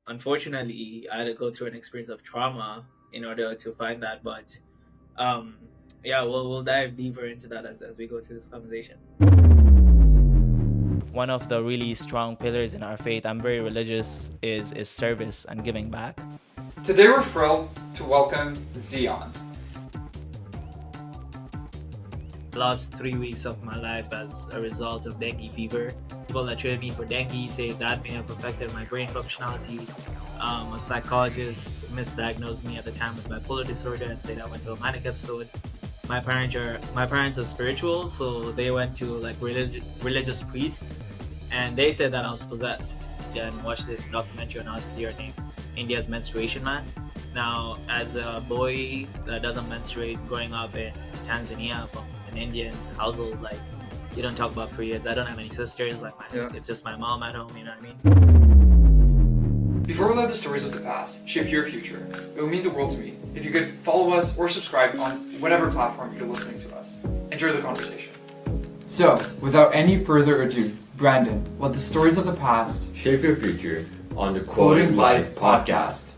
unfortunately, I had to go through an experience of trauma in order to find that. But um, yeah, we'll dive deeper into that as we go through this conversation. One of the really strong pillars in our faith, I'm very religious, is service and giving back. Today we're thrilled to welcome Ziyaan. Lost 3 weeks of my life as a result of dengue fever. People that treated me for dengue say that may have affected my brain functionality. A psychologist misdiagnosed me at the time with bipolar disorder and said I went to a manic episode. My parents are spiritual, so they went to like religious priests, and they said that I was possessed. And watched this documentary on Al Jazeera named India's Menstruation Man. Now, as a boy that doesn't menstruate, growing up in Tanzania from an Indian household, like you don't talk about periods. I don't have any sisters. It's just my mom at home. You know what I mean? Before we let the stories of the past shape your future, it would mean the world to me if you could follow us or subscribe on whatever platform you're listening to us. Enjoy the conversation. So, without any further ado, Brandon, let the stories of the past shape your future on the Quoting Life podcast.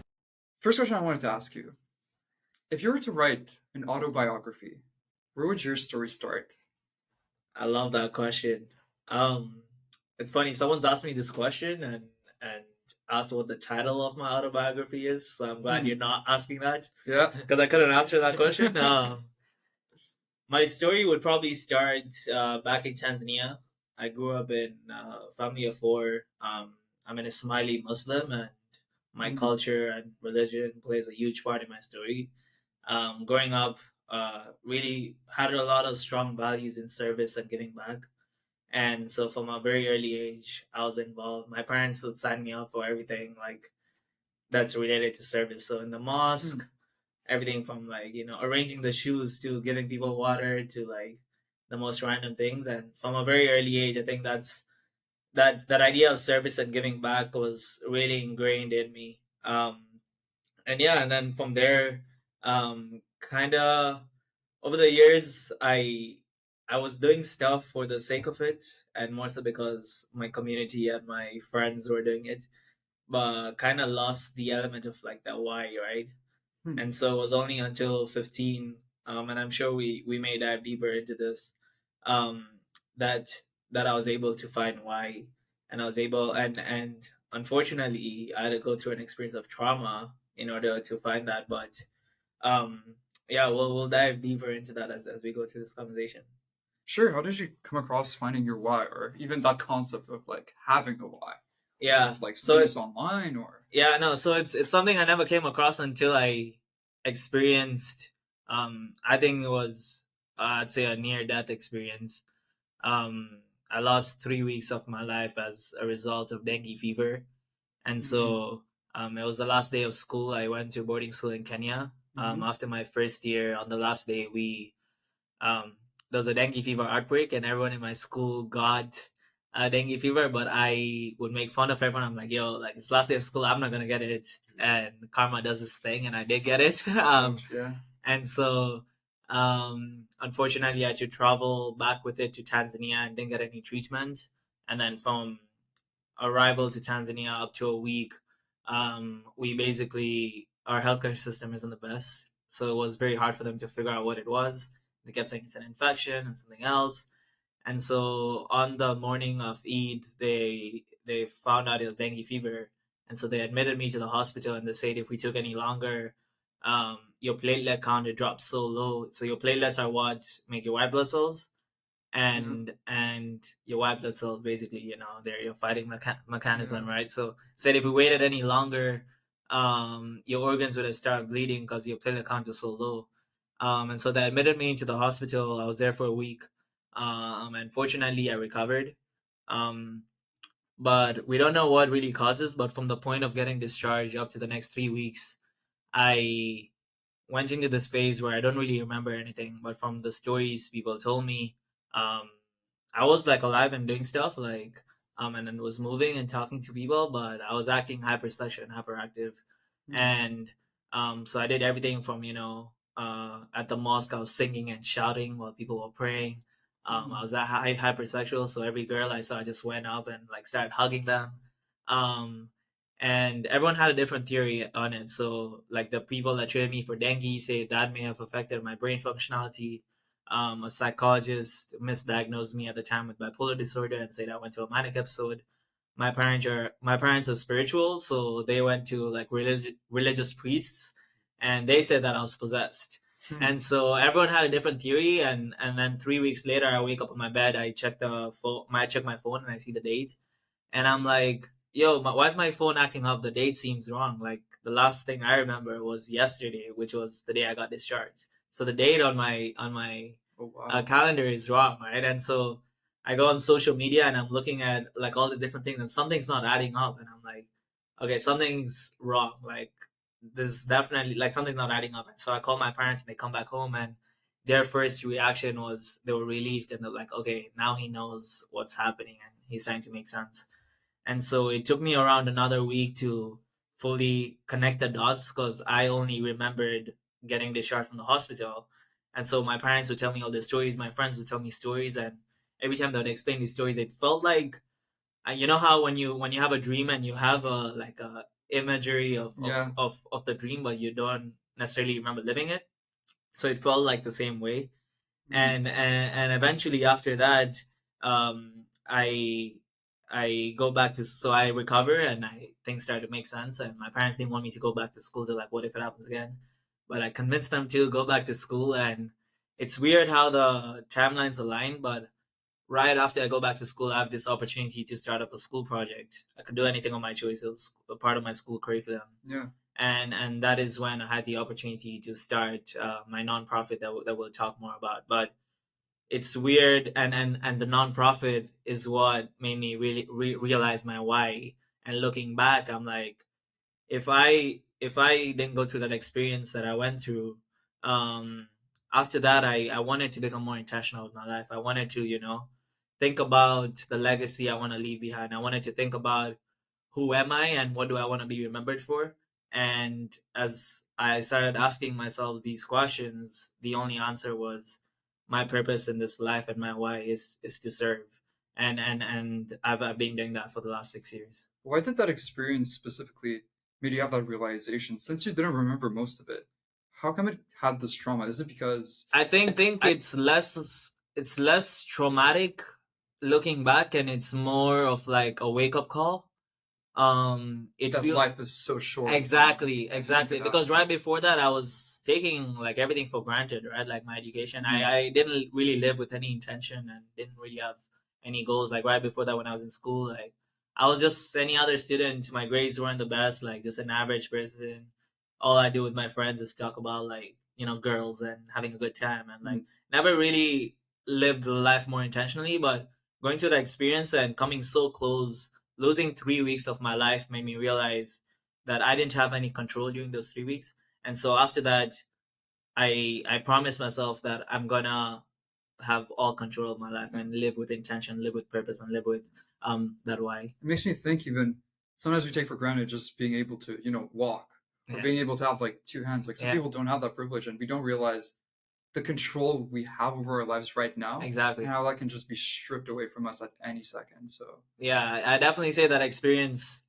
First question I wanted to ask you. If you were to write an autobiography, where would your story start? I love that question. It's funny. Someone's asked me this question and asked what the title of my autobiography is. So I'm glad you're not asking that. Yeah. Because I couldn't answer that question. My story would probably start back in Tanzania. I grew up in a family of four. I'm an Ismaili Muslim, and my culture and religion plays a huge part in my story. Growing up, really had a lot of strong values in service and giving back. And so from a very early age, I was involved. My parents would sign me up for everything like that's related to service. So in the mosque, everything from arranging the shoes to giving people water to like the most random things. And from a very early age, I think that idea of service and giving back was really ingrained in me. And then from there, kind of over the years, I was doing stuff for the sake of it, and more so because my community and my friends were doing it, but kind of lost the element of like that why, right? And so it was only until 15, and I'm sure we may dive deeper into this, um, that I was able to find why, and I was able, and unfortunately, I had to go through an experience of trauma in order to find that. But um, yeah, we'll dive deeper into that as we go through this conversation. Sure. How did you come across finding your why, or even that concept of like having a why? Yeah, Is it, like so it's online or? Yeah, no, so it's something I never came across until I experienced. I think it was I'd say a near death experience. I lost 3 weeks of my life as a result of dengue fever, and so it was the last day of school. I went to boarding school in Kenya. After my first year, on the last day, there was a dengue fever outbreak, and everyone in my school got dengue fever. But I would make fun of everyone. I'm like, yo, like it's last day of school, I'm not gonna get it. And karma does this thing, and I did get it. Yeah. And so, unfortunately, I had to travel back with it to Tanzania and didn't get any treatment. And then from arrival to Tanzania up to a week, we basically, our healthcare system isn't the best. So it was very hard for them to figure out what it was. They kept saying it's an infection and something else. And so on the morning of Eid, they found out it was dengue fever. And so they admitted me to the hospital, and they said if we took any longer, your platelet count would drop so low. So your platelets are what make your white blood cells, and your white blood cells basically, they're your fighting mechanism, right? So said if we waited any longer, your organs would have started bleeding because your platelet count was so low. And so they admitted me into the hospital. I was there for a week. And fortunately, I recovered. But we don't know what really causes. But from the point of getting discharged up to the next 3 weeks, I went into this phase where I don't really remember anything. But from the stories people told me, I was like alive and doing stuff and then was moving and talking to people, but I was acting hypersexual and hyperactive. And so I did everything from at the mosque I was singing and shouting while people were praying. I was that hypersexual, so every girl I saw I just went up and like started hugging them. and everyone had a different theory on it. So like the people that treated me for dengue say that may have affected my brain functionality. A psychologist misdiagnosed me at the time with bipolar disorder and said I went to a manic episode. My parents are spiritual, so they went to like religious priests, and they said that I was possessed. And so everyone had a different theory, and then 3 weeks later, I wake up in my bed, I check my phone, and I see the date, and I'm like, yo, why is my phone acting up? The date seems wrong. Like the last thing I remember was yesterday, which was the day I got discharged. So the date on my Oh wow. calendar is wrong, right? And so I go on social media and I'm looking at like all these different things, and something's not adding up, and I'm like, okay, something's wrong. Like this is definitely like something's not adding up. And so I call my parents, and they come back home, and their first reaction was they were relieved, and they're like, okay, now he knows what's happening and he's trying to make sense. And so it took me around another week to fully connect the dots, because I only remembered getting discharged from the hospital. And so my parents would tell me all the stories, my friends would tell me stories, and every time they would explain these stories, it felt like, you know how when you have a dream and you have a like a imagery Yeah. of the dream, but you don't necessarily remember living it. So it felt like the same way. And eventually after that, I go back to, so I recover, and things start to make sense, and my parents didn't want me to go back to school. They're like, what if it happens again? But I convinced them to go back to school, and it's weird how the timelines align. But right after I go back to school, I have this opportunity to start up a school project. I could do anything on my choice. It was a part of my school curriculum. Yeah. And that is when I had the opportunity to start my nonprofit that we'll talk more about. But it's weird, and the nonprofit is what made me really realize my why. And looking back, I'm like, if I didn't go through that experience that I went through, um after that, I wanted to become more intentional with my life. I wanted to, think about the legacy I want to leave behind. I wanted to think about who am I and what do I want to be remembered for. And as I started asking myself these questions, the only answer was my purpose in this life, and my why is to serve. And I've been doing that for the last 6 years. Why did that experience specifically made you have that realization? Since you didn't remember most of it, how come it had this trauma? Is it because I think it's less traumatic looking back, and it's more of like a wake up call. It that feels life is so short? exactly, I think exactly, that. because right before that I was taking like everything for granted, right? Like my education, I didn't really live with any intention and didn't really have any goals. Like right before that, when I was in school, like I was just any other student. My grades weren't the best, like just an average person. All I do with my friends is talk about like girls and having a good time, and like never really lived life more intentionally. But going through that experience and coming so close, losing 3 weeks of my life made me realize that I didn't have any control during those 3 weeks. And so after that, I promised myself that I'm gonna have all control of my life and live with intention, live with purpose, and live with that why. It makes me think even sometimes we take for granted just being able to, walk or Yeah. being able to have like two hands. Like some Yeah. people don't have that privilege and we don't realize the control we have over our lives right now Exactly. and how that can just be stripped away from us at any second. So Yeah, I definitely say that experience.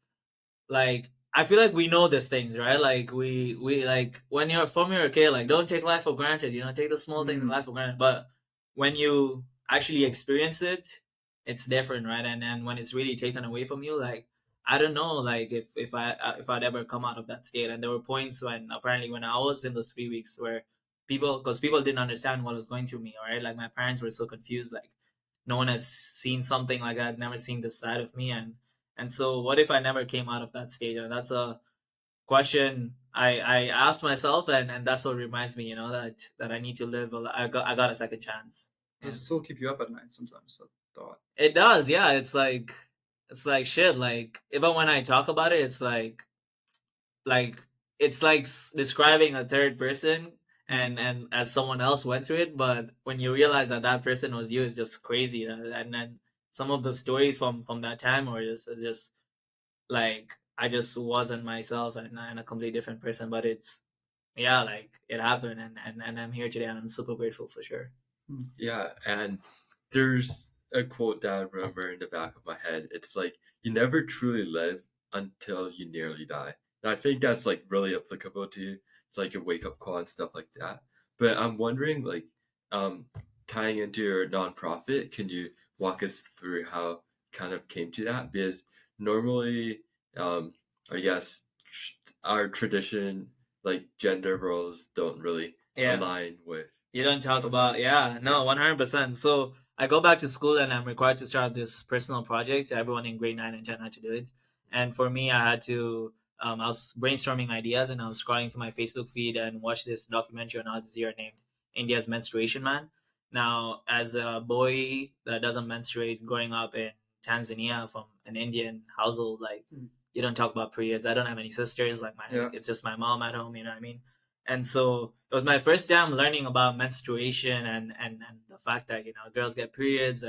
Like I feel like we know these things, right? Like we like when you're from your kid, like don't take life for granted. Take the small things in life for granted. But when you actually experience it, it's different, right? And when it's really taken away from you, like I don't know, like if I'd ever come out of that state. And there were points when apparently when I was in those 3 weeks where because people didn't understand what was going through me, right? Like my parents were so confused, like no one has seen something like that, never seen this side of me. And so, what if I never came out of that stage? And that's a question I asked myself, and that's what reminds me, that I need to live. I got a second chance. does it still keep you up at night sometimes? That thought. It does, yeah. It's like shit. Like even when I talk about it, like it's like describing a third person, and as someone else went through it. But when you realize that that person was you, it's just crazy. And then some of the stories from that time were just like I just wasn't myself, and a completely different person. But it's yeah, like it happened, and I'm here today, and I'm super grateful for sure. Yeah, and there's a quote that I remember in the back of my head. It's like, you never truly live until you nearly die. And I think that's like really applicable to you. It's like a wake up call and stuff like that. But I'm wondering, like, tying into your nonprofit, can you walk us through how kind of came to that? Because normally, I guess our tradition, like gender roles, don't really Yeah. align with. You don't talk about, yeah, no, 100%. So I go back to school and I'm required to start this personal project. Everyone in grade 9 and 10 had to do it. And for me, I had to, I was brainstorming ideas and I was scrolling through my Facebook feed and watched this documentary on Al Jazeera named India's Menstruation Man. Now, as a boy that doesn't menstruate growing up in Tanzania from an Indian household, like, you don't talk about periods. I don't have any sisters. Like, it's just my mom at home, you know what I mean? And so it was my first time learning about menstruation and the fact that, girls get periods.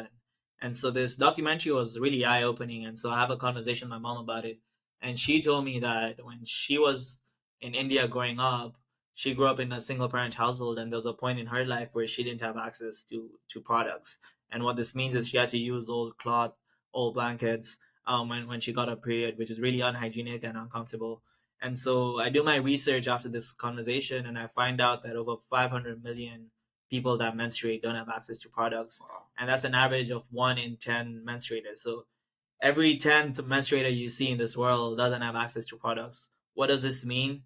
And so this documentary was really eye opening. And so I have a conversation with my mom about it. And she told me that when she was in India growing up, she grew up in a single parent household. And there was a point in her life where she didn't have access to products. And what this means is she had to use old cloth, old blankets when she got a period, which is really unhygienic and uncomfortable. And so I do my research after this conversation and I find out that over 500 million people that menstruate don't have access to products. Wow. And that's an average of 1 in 10 menstruators. So every 10th menstruator you see in this world doesn't have access to products. What does this mean?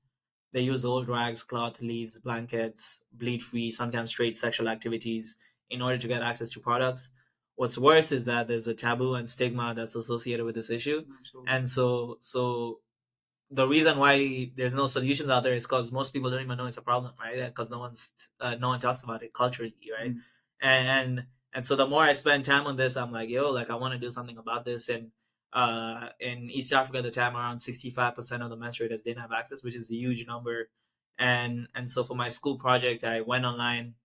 They use old rags, cloth, leaves, blankets, bleed free, sometimes straight sexual activities in order to get access to products. What's worse is that there's a taboo and stigma that's associated with this issue. Absolutely. And so the reason why there's no solutions out there is because most people don't even know it's a problem, right? Because no one talks about it culturally, right? And so the more I spend time on this, I'm like, like I want to do something about this. And in East Africa at the time, around 65% of the menstruators didn't have access, which is a huge number. And so for my school project, I went online,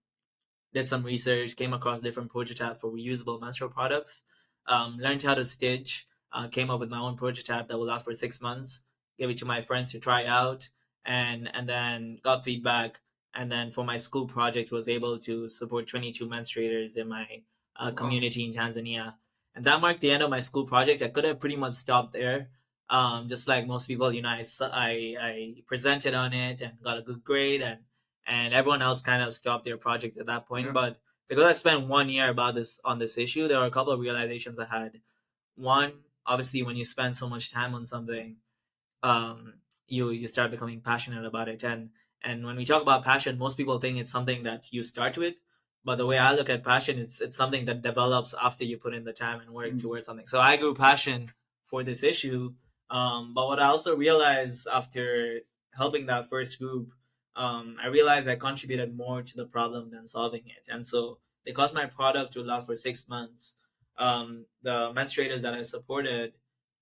did some research, came across different prototypes for reusable menstrual products, learned how to stitch, came up with my own prototype that will last for 6 months, gave it to my friends to try out, and then got feedback. And then for my school project, was able to support 22 menstruators in my community in Tanzania. And that marked the end of my school project. I could have pretty much stopped there. Just like most people, I presented on it and got a good grade, and everyone else kind of stopped their project at that point. Yeah. But because I spent 1 year on this issue, there were a couple of realizations I had. One, obviously, when you spend so much time on something, you start becoming passionate about it. And when we talk about passion, most people think it's something that you start with. But the way I look at passion, it's something that develops after you put in the time and work towards something. So I grew passion for this issue. But what I also realized after helping that first group, I realized I contributed more to the problem than solving it. And so because my product would last for 6 months, the menstruators that I supported,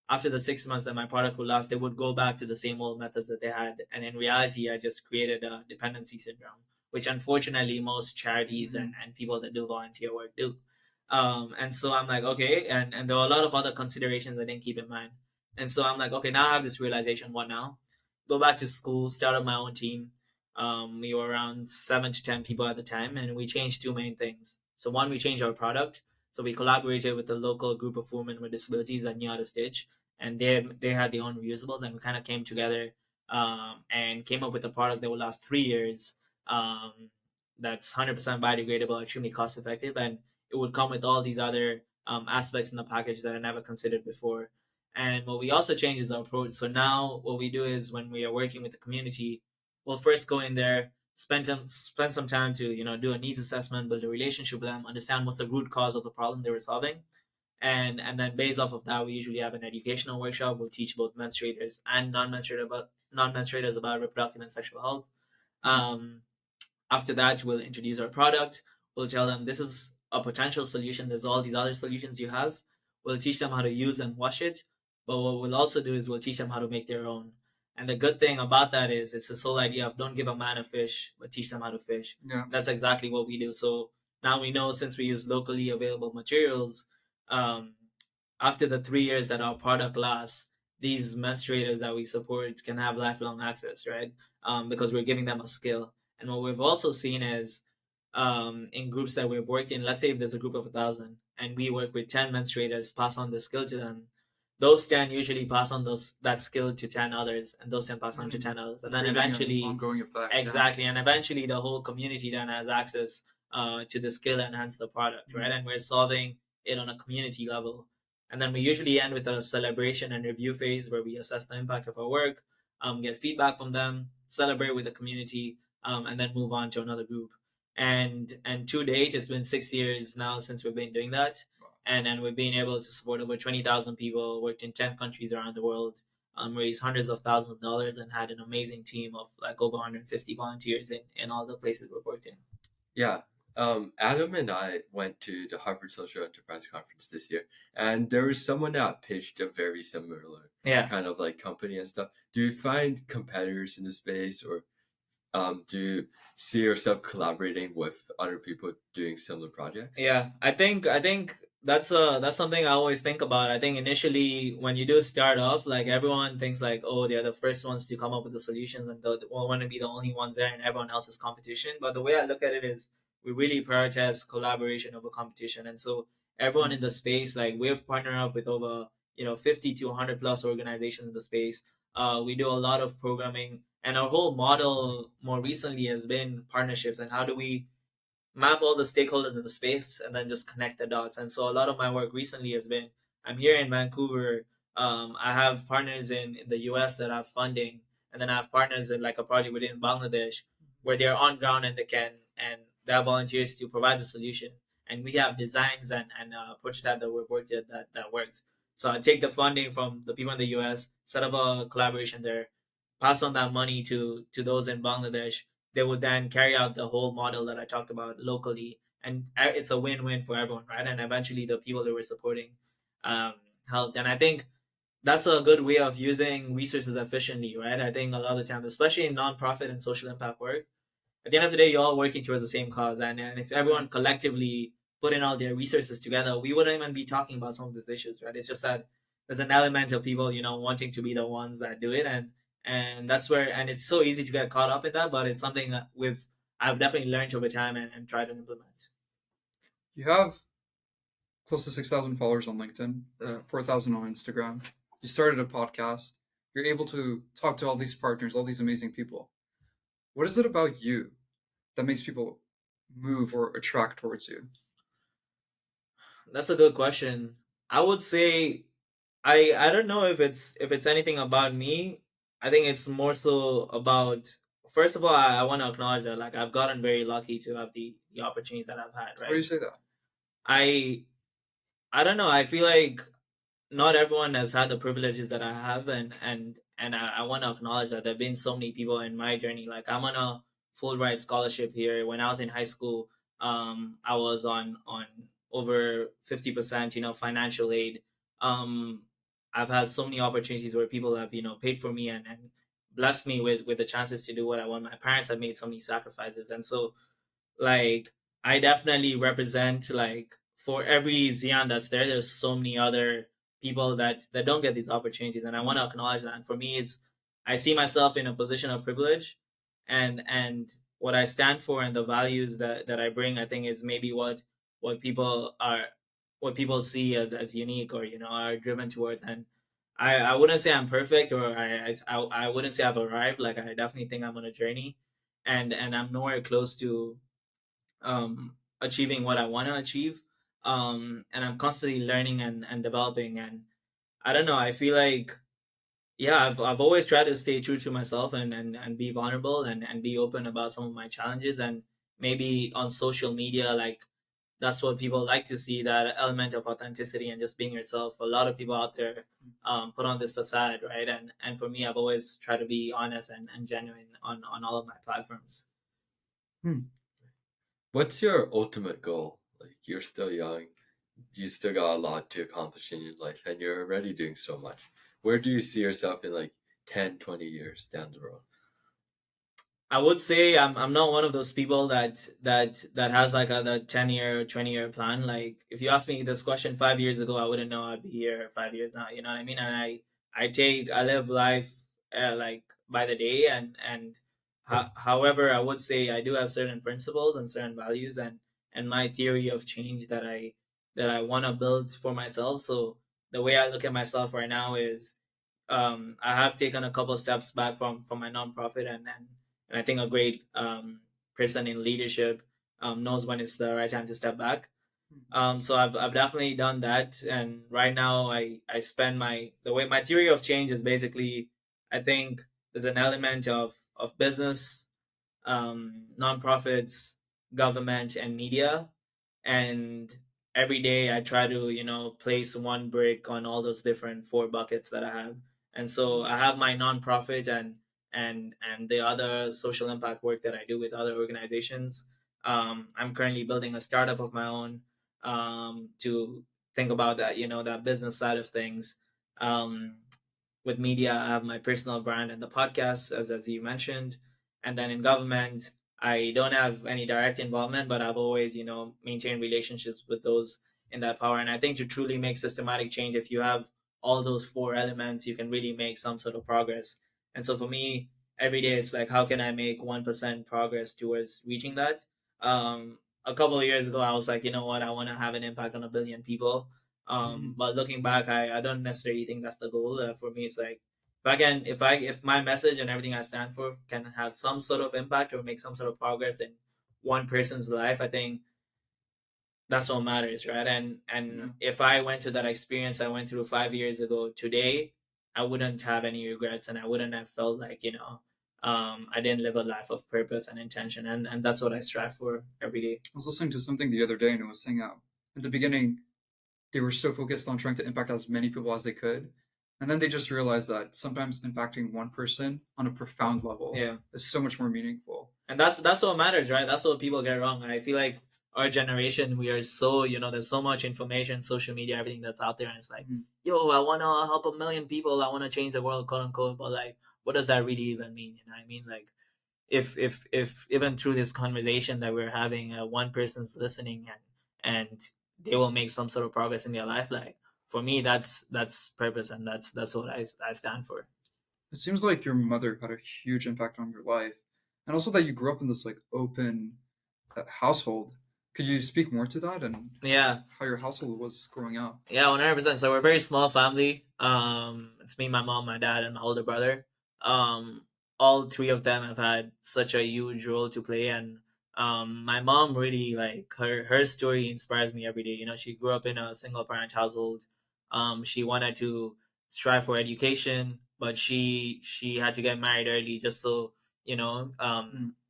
after the 6 months that my product would last, they would go back to the same old methods that they had. And in reality, I just created a dependency syndrome, which unfortunately most charities and people that do volunteer work do. And so I'm like, okay. And there were a lot of other considerations I didn't keep in mind. And so I'm like, okay, now I have this realization. What now? Go back to school, start up my own team. We were around 7 to 10 people at the time, and we changed two main things. So one, we changed our product. So we collaborated with a local group of women with disabilities that knew how to stitch, and they had their own reusables, and we kind of came together and came up with a product that will last 3 years. That's 100% biodegradable, extremely cost effective, and it would come with all these other aspects in the package that I never considered before. And what we also changed is our approach. So now what we do is when we are working with the community, we'll first go in there, spend some time to do a needs assessment, build a relationship with them, understand what's the root cause of the problem they were solving, and then based off of that, we usually have an educational workshop. We'll teach both menstruators and non-menstruators about reproductive and sexual health. After that, we'll introduce our product. We'll tell them this is a potential solution. There's all these other solutions you have. We'll teach them how to use and wash it. But what we'll also do is we'll teach them how to make their own. And the good thing about that is it's this whole idea of don't give a man a fish, but teach them how to fish. Yeah. That's exactly what we do. So now we know, since we use locally available materials, after the 3 years that our product lasts, these menstruators that we support can have lifelong access, right? Because we're giving them a skill. And what we've also seen is in groups that we've worked in, let's say if there's a group of 1,000 and we work with 10 menstruators, pass on the skill to them, those 10 usually pass on that skill to 10 others, and those 10 pass on to 10 others, and then Creating an eventually, ongoing effect. exactly, and eventually the whole community then has access to the skill and hence the product, right? And we're solving it on a community level. And then we usually end with a celebration and review phase where we assess the impact of our work, get feedback from them, celebrate with the community, and then move on to another group. And to date, it's been 6 years now since we've been doing that, and we've been able to support over 20,000 people, worked in 10 countries around the world, raised hundreds of thousands of dollars, and had an amazing team of like over 150 volunteers in all the places we've worked in. Yeah. Adam and I went to the Harvard Social Enterprise Conference this year, and there was someone that pitched a very similar kind of like company and stuff. Do you find competitors in the space, or do you see yourself collaborating with other people doing similar projects? Yeah, I think that's something I always think about. I think initially when you do start off, like everyone thinks like, oh, they're the first ones to come up with the solutions and they want to be the only ones there, and everyone else is competition. But the way I look at it is we really prioritize collaboration over competition, and so everyone in the space, like we've partnered up with over 50 to 100 plus organizations in the space. We do a lot of programming, and our whole model more recently has been partnerships and how do we map all the stakeholders in the space and then just connect the dots. And so a lot of my work recently has been, I'm here in Vancouver. I have partners in the US that have funding, and then I have partners in like a project within Bangladesh where they're on ground and they have volunteers to provide the solution. And we have designs and prototype that we've worked at that works. So I take the funding from the people in the US, set up a collaboration there, pass on that money to those in Bangladesh. They would then carry out the whole model that I talked about locally, and it's a win-win for everyone, right? And eventually, the people that we're supporting helped, and I think that's a good way of using resources efficiently, right? I think a lot of the time, especially in nonprofit and social impact work, at the end of the day, you're all working towards the same cause, and if everyone collectively put in all their resources together, we wouldn't even be talking about some of these issues, right? It's just that there's an element of people, wanting to be the ones that do it, and that's where, and it's so easy to get caught up in that, but it's something that I've definitely learned over time and tried to implement. You have close to 6,000 followers on LinkedIn, 4,000 on Instagram. You started a podcast. You're able to talk to all these partners, all these amazing people. What is it about you that makes people move or attract towards you? That's a good question. I would say I don't know if it's anything about me. I think it's more so about, first of all, I want to acknowledge that like I've gotten very lucky to have the opportunities that I've had, Why do you right? say that? I don't know. I feel like not everyone has had the privileges that I have, and I want to acknowledge that there've been so many people in my journey. Like I'm on a full ride scholarship here. When I was in high school, I was on over 50%, financial aid. Um, I've had so many opportunities where people have, paid for me and blessed me with the chances to do what I want. My parents have made so many sacrifices, and so like I definitely represent, like, for every Ziyaan that's there's so many other people that don't get these opportunities, and I want to acknowledge that. And for me, it's, I see myself in a position of privilege, and what I stand for and the values that I bring, I think, is maybe what people are, what people see as unique, or are driven towards. And I wouldn't say I'm perfect, or I wouldn't say I've arrived. Like I definitely think I'm on a journey, and I'm nowhere close to achieving what I want to achieve. And I'm constantly learning and developing. And I don't know, I feel like, yeah, I've always tried to stay true to myself and be vulnerable and be open about some of my challenges. And maybe on social media, like that's what people like to see, that element of authenticity and just being yourself. A lot of people out there put on this facade, right? And for me, I've always tried to be honest and genuine on all of my platforms. What's your ultimate goal? Like, you're still young, you still got a lot to accomplish in your life, and you're already doing so much. Where do you see yourself in like 10, 20 years down the road? I would say I'm not one of those people that has like a 10-year, 20-year plan. Like if you asked me this question 5 years ago, I wouldn't know I'd be here 5 years now. You know what I mean? And I live life like by the day, and however, I would say I do have certain principles and certain values, and my theory of change that I want to build for myself. So the way I look at myself right now is, I have taken a couple steps back from my nonprofit, and I think a great person in leadership knows when it's the right time to step back. So I've definitely done that, and right now I spend the way my theory of change is basically, I think there's an element of business, nonprofits, government, and media, and every day I try to place one brick on all those different four buckets that I have. And so I have my nonprofit and the other social impact work that I do with other organizations. I'm currently building a startup of my own, to think about that, that business side of things. Um, with media, I have my personal brand and the podcast, as you mentioned. And then in government, I don't have any direct involvement, but I've always, maintained relationships with those in that power. And I think to truly make systematic change, if you have all those four elements, you can really make some sort of progress. And so for me, every day it's like, how can I make 1% progress towards reaching that? A couple of years ago, I was like, you know what, I want to have an impact on 1 billion people. But looking back, I don't necessarily think that's the goal. For me, it's like, if my message and everything I stand for can have some sort of impact or make some sort of progress in one person's life, I think that's what matters, right? And if I went through that experience I went through 5 years ago today, I wouldn't have any regrets, and I wouldn't have felt like, I didn't live a life of purpose and intention, and that's what I strive for every day. I was listening to something the other day, and it was saying how at the beginning they were so focused on trying to impact as many people as they could, and then they just realized that sometimes impacting one person on a profound level Yeah. is so much more meaningful. And that's what matters, right? That's what people get wrong. I feel like our generation, we are so, there's so much information, social media, everything that's out there, and it's like, yo, I want to help 1 million people, I want to change the world, quote unquote, but like, what does that really even mean? You know what I mean? Like, if even through this conversation that we're having, one person's listening, and they will make some sort of progress in their life, like, for me, that's purpose, and that's what I stand for. It seems like your mother had a huge impact on your life, and also that you grew up in this like open household. Could you speak more to that and Yeah, how your household was growing up? yeah, 100%. So we're a very small family. It's me, my mom, my dad, and my older brother. Um, all three of them have had such a huge role to play, and my mom really, like, her story inspires me every day. She grew up in a single parent household. She wanted to strive for education, but she had to get married early just so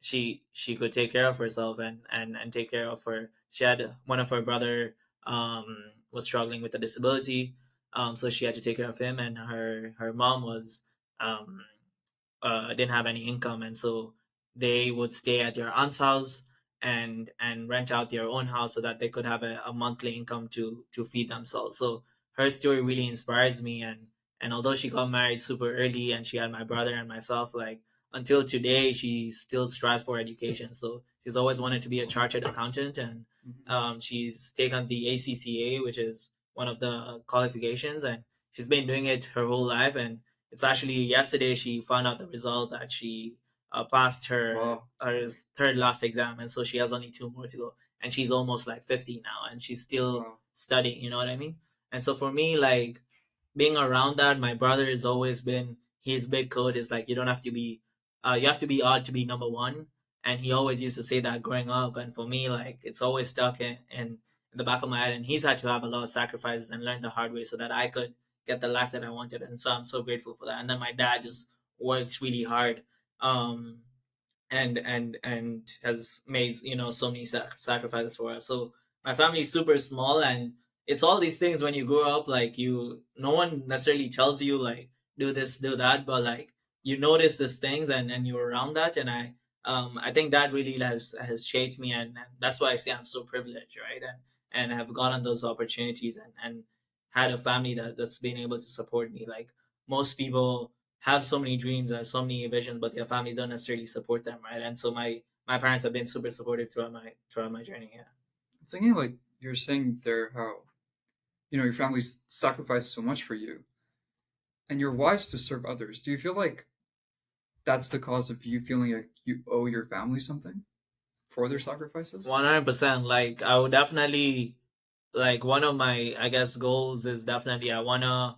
she could take care of herself and take care of her. She had one of her brother was struggling with a disability, so she had to take care of him, and her mom was um, didn't have any income, and so they would stay at their aunt's house and rent out their own house so that they could have a monthly income to feed themselves. So her story really inspires me, and although she got married super early and she had my brother and myself, like, until today she still strives for education. So she's always wanted to be a chartered accountant, and she's taken the ACCA, which is one of the qualifications, and she's been doing it her whole life. And it's actually yesterday she found out the result that she passed her third last exam, and so she has only two more to go. And she's almost like 50 now, and she's still studying. You know what I mean? And so for me, like, being around that, my brother has always been his big code is like, you don't have to be, you have to be odd to be number one. And he always used to say that growing up. And for me, like, it's always stuck in the back of my head. And he's had to have a lot of sacrifices and learn the hard way so that I could get the life that I wanted. And so I'm so grateful for that. And then my dad just works really hard, um, and has made so many sacrifices for us. So my family is super small, and it's all these things when you grow up, like, no one necessarily tells you, like, do this, do that, but like, you notice these things, and you're around that. And I think that really has shaped me, and that's why I say I'm so privileged, right? And have gotten those opportunities, and had a family that's been able to support me. Like, most people have so many dreams and so many visions, but their families don't necessarily support them, right? And so my parents have been super supportive throughout my journey. Yeah. I'm thinking like you're saying there how your family's sacrificed so much for you, and you're wise to serve others. Do you feel like that's the cause of you feeling like you owe your family something for their sacrifices? 100%. Like, I would definitely like one of my, I guess, goals is definitely I wanna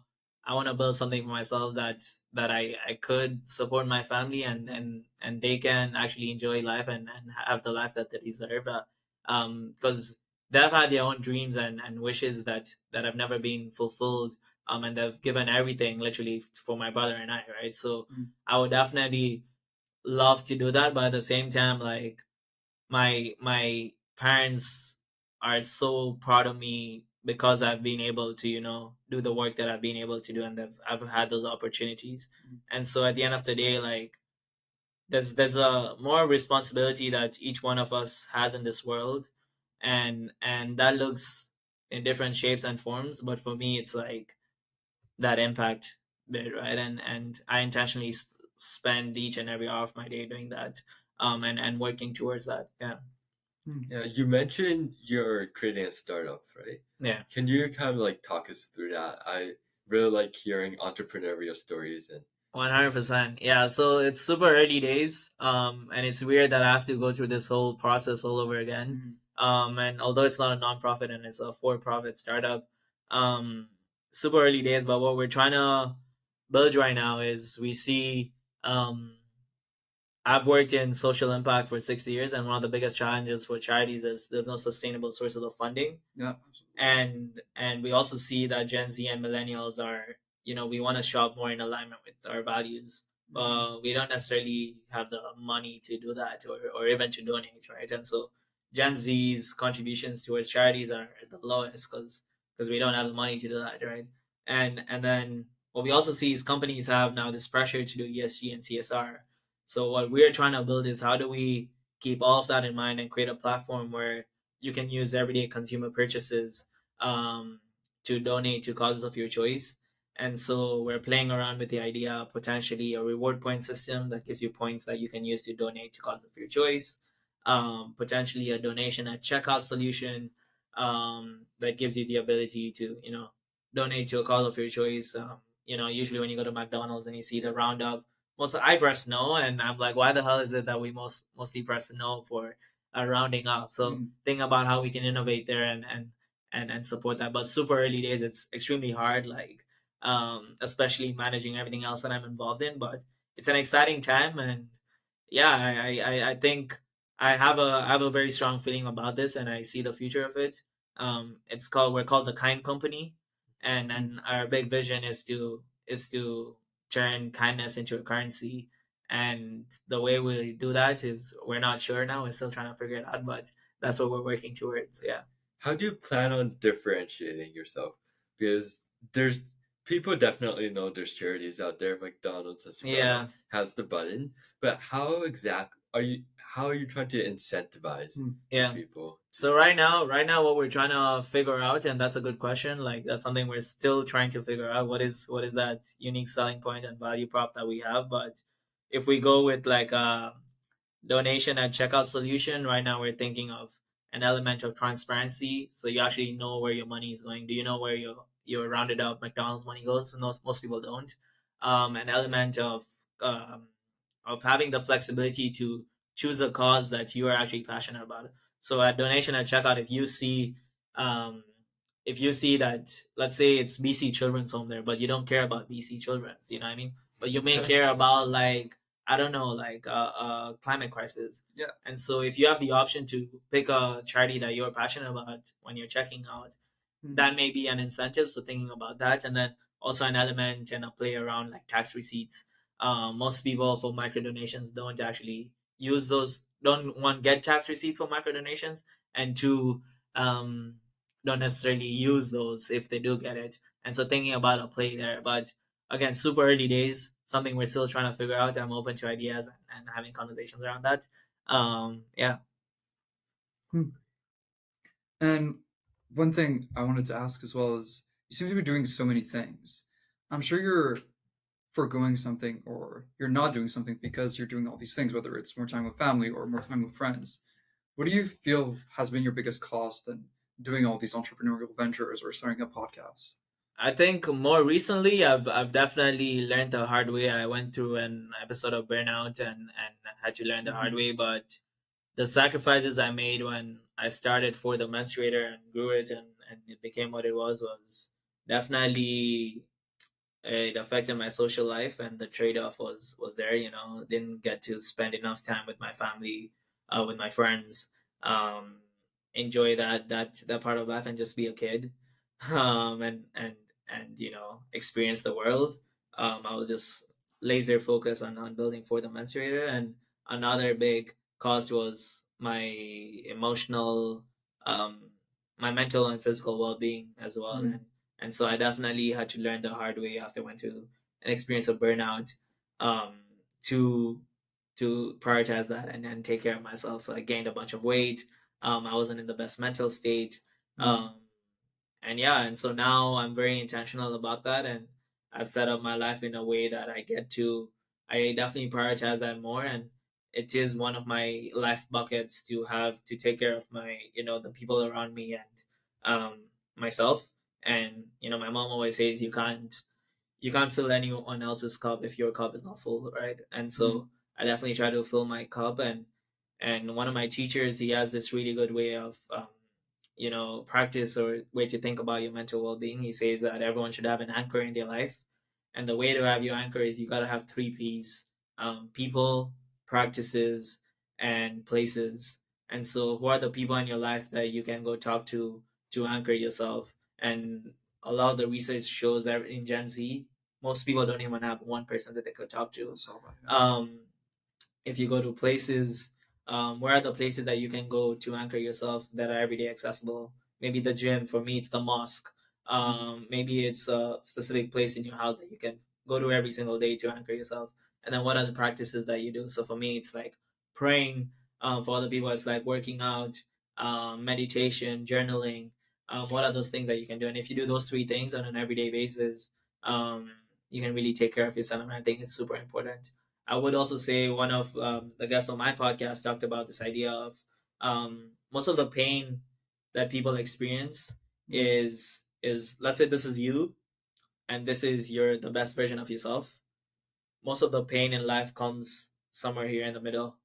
build something for myself that I could support my family, and they can actually enjoy life and have the life that they deserve. Because they've had their own dreams and wishes that have never been fulfilled. And they've given everything literally for my brother and I, right? So I would definitely love to do that, but at the same time, like my parents are so proud of me because I've been able to, do the work that I've been able to do, and I've had those opportunities. And so at the end of the day, like there's a more responsibility that each one of us has in this world, and that looks in different shapes and forms. But for me, it's like that impact bit, right? And I intentionally spend each and every hour of my day doing that, and working towards that. Yeah. Yeah, you mentioned you're creating a startup, right? Yeah. Can you kind of like talk us through that? I really like hearing entrepreneurial stories and 100%. Yeah. So it's super early days. And it's weird that I have to go through this whole process all over again. And although it's not a nonprofit and it's a for-profit startup, um, super early days. But what we're trying to build right now is we see, I've worked in social impact for 6 years, and one of the biggest challenges for charities is there's no sustainable sources of funding. Yeah. And we also see that Gen Z and millennials are, we want to shop more in alignment with our values. We don't necessarily have the money to do that, or even to donate, right? And so Gen Z's contributions towards charities are the lowest because we don't have the money to do that, right? And then what we also see is companies have now this pressure to do ESG and CSR. So what we're trying to build is, how do we keep all of that in mind and create a platform where you can use everyday consumer purchases, um, to donate to causes of your choice. And so we're playing around with the idea of potentially a reward point system that gives you points that you can use to donate to causes of your choice. Potentially a donation at checkout solution, that gives you the ability to, donate to a cause of your choice. Usually when you go to McDonald's and you see the roundup, I press no, and I'm like, why the hell is it that we mostly press no for rounding up? So think about how we can innovate there and support that. But super early days, it's extremely hard, like, especially managing everything else that I'm involved in. But it's an exciting time, and yeah, I think I have a very strong feeling about this, and I see the future of it. We're called the Kind Company, and our big vision is to turn kindness into a currency. And the way we do that is, we're not sure now. We're still trying to figure it out, but that's what we're working towards. Yeah. how do you plan on differentiating yourself? Because there's people definitely know there's charities out there, McDonald's as well Yeah. has the button, but how are you trying to incentivize Yeah. people? So right now, what we're trying to figure out, and that's a good question. Like, that's something we're still trying to figure out. What is that unique selling point and value prop that we have? But if we go with like a donation and checkout solution, right now we're thinking of an element of transparency, so you actually know where your money is going. Do you know where your rounded up McDonald's money goes? Most people don't. An element of having the flexibility to choose a cause that you are actually passionate about. So at donation and checkout, um, if you see that, let's say it's BC Children's Home there, but you don't care about BC Children's, you know what I mean? But you may care about, like, I don't know, like climate crisis. Yeah. And so if you have the option to pick a charity that you're passionate about when you're checking out, that may be an incentive. So thinking about that, and then also an element and a play around like tax receipts. Most people for micro donations don't actually use those. Don't one get tax receipts for micro donations, and two, um, don't necessarily use those if they do get it. And so thinking about a play there, but again, super early days, something we're still trying to figure out. I'm open to ideas and having conversations around that. Yeah. And one thing I wanted to ask as well is, you seem to be doing so many things. I'm sure you're foregoing something, or you're not doing something because you're doing all these things, whether it's more time with family or more time with friends. What do you feel has been your biggest cost in doing all these entrepreneurial ventures or starting a podcast? I think more recently, I've definitely learned the hard way. I went through an episode of burnout and had to learn the hard way. But the sacrifices I made when I started For The Menstruator and grew it and it became what it was definitely, it affected my social life, and the trade-off was there. Didn't get to spend enough time with my family, with my friends, um enjoy that part of life and just be a kid, and experience the world. I was just laser focused on building For The Menstruator. And another big cost was um my mental and physical well-being as well. And so I definitely had to learn the hard way after I went through an experience of burnout, um, to prioritize that and take care of myself. So I gained a bunch of weight. I wasn't in the best mental state. Um, and yeah, and so now I'm very intentional about that, and I've set up my life in a way that I definitely prioritize that more. And it is one of my life buckets to have to take care of the people around me and myself. And my mom always says you can't fill anyone else's cup if your cup is not full, right? And so I definitely try to fill my cup. And one of my teachers, he has this really good way of practice or way to think about your mental well-being. He says that everyone should have an anchor in their life, and the way to have your anchor is you got to have three P's: people, practices, and places. And so who are the people in your life that you can go talk to anchor yourself? And a lot of the research shows that in Gen Z, most people don't even have one person that they could talk to. If you go to places, where are the places that you can go to anchor yourself that are everyday accessible? Maybe the gym. For me, it's the mosque. Maybe it's a specific place in your house that you can go to every single day to anchor yourself. And then what are the practices that you do? So for me, it's like praying. For other people, it's like working out, meditation, journaling. What are those things that you can do? And if you do those three things on an everyday basis, you can really take care of yourself. And I think it's super important. I would also say one of the guests on my podcast talked about this idea of most of the pain that people experience is let's say this is you, and this is the best version of yourself. Most of the pain in life comes somewhere here in the middle.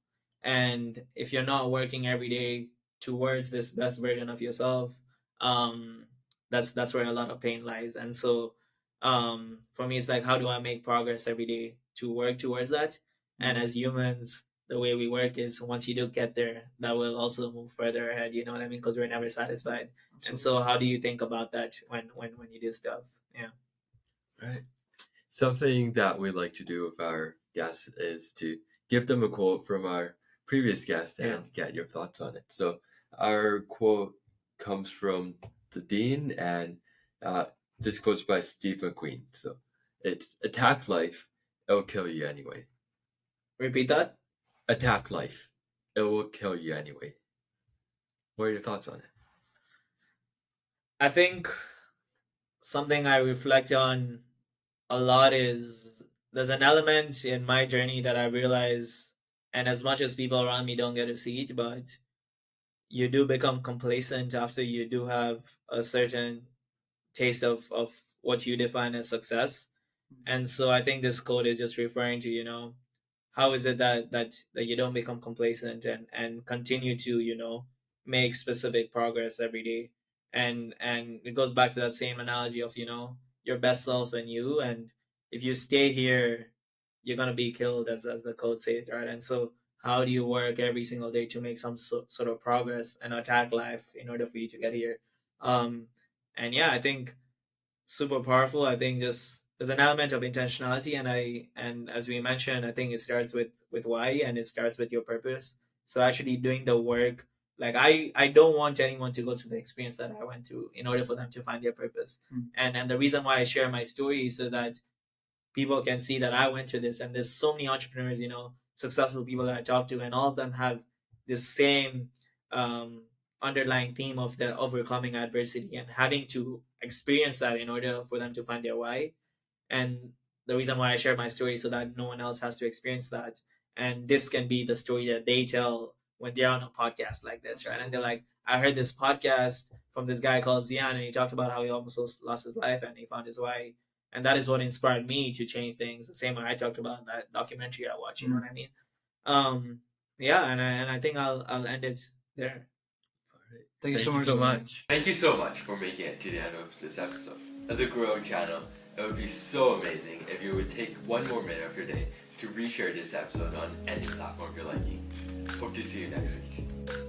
And if you're not working every day towards this best version of yourself, um, that's where a lot of pain lies. And so for me, it's like, how do I make progress every day to work towards that? And as humans, the way we work is once you do get there, that will also move further ahead. You know what I mean? Because we're never satisfied. Absolutely. And so, how do you think about that when you do stuff? Yeah. Right. Something that we like to do with our guests is to give them a quote from our previous guest and get your thoughts on it. So our quote comes from the Dean, and this quote's by Steve McQueen. So it's attack life, it'll kill you anyway. Repeat that. Attack life, it will kill you anyway. What are your thoughts on it? I think something I reflect on a lot is there's an element in my journey that I realize, and as much as people around me don't get to see it, but you do become complacent after you do have a certain taste of what you define as success. And so I think this quote is just referring to, how is it that you don't become complacent and continue to, make specific progress every day. And it goes back to that same analogy of, your best self and you. And if you stay here, you're gonna be killed, as the quote says, right? And so how do you work every single day to make some sort of progress and attack life in order for you to get here? And yeah, I think super powerful. I think just there's an element of intentionality, and as we mentioned, I think it starts with why, and it starts with your purpose. So actually doing the work. Like I don't want anyone to go through the experience that I went through in order for them to find their purpose. And the reason why I share my story is so that people can see that I went through this. And there's so many entrepreneurs, successful people that I talk to, and all of them have this same um, underlying theme of the overcoming adversity and having to experience that in order for them to find their why. And the reason why I share my story is so that no one else has to experience that. And this can be the story that they tell when they're on a podcast like this, right? And they're like, I heard this podcast from this guy called Ziyaan, and he talked about how he almost lost his life and he found his why. And that is what inspired me to change things, the same way I talked about in that documentary I watched. You know what I mean? Yeah, and I think I'll end it there. Thank you so so much. much. Thank you so much for making it to the end of this episode. As a growing channel, it would be so amazing if you would take 1 more minute of your day to reshare this episode on any platform you're liking. Hope to see you next week.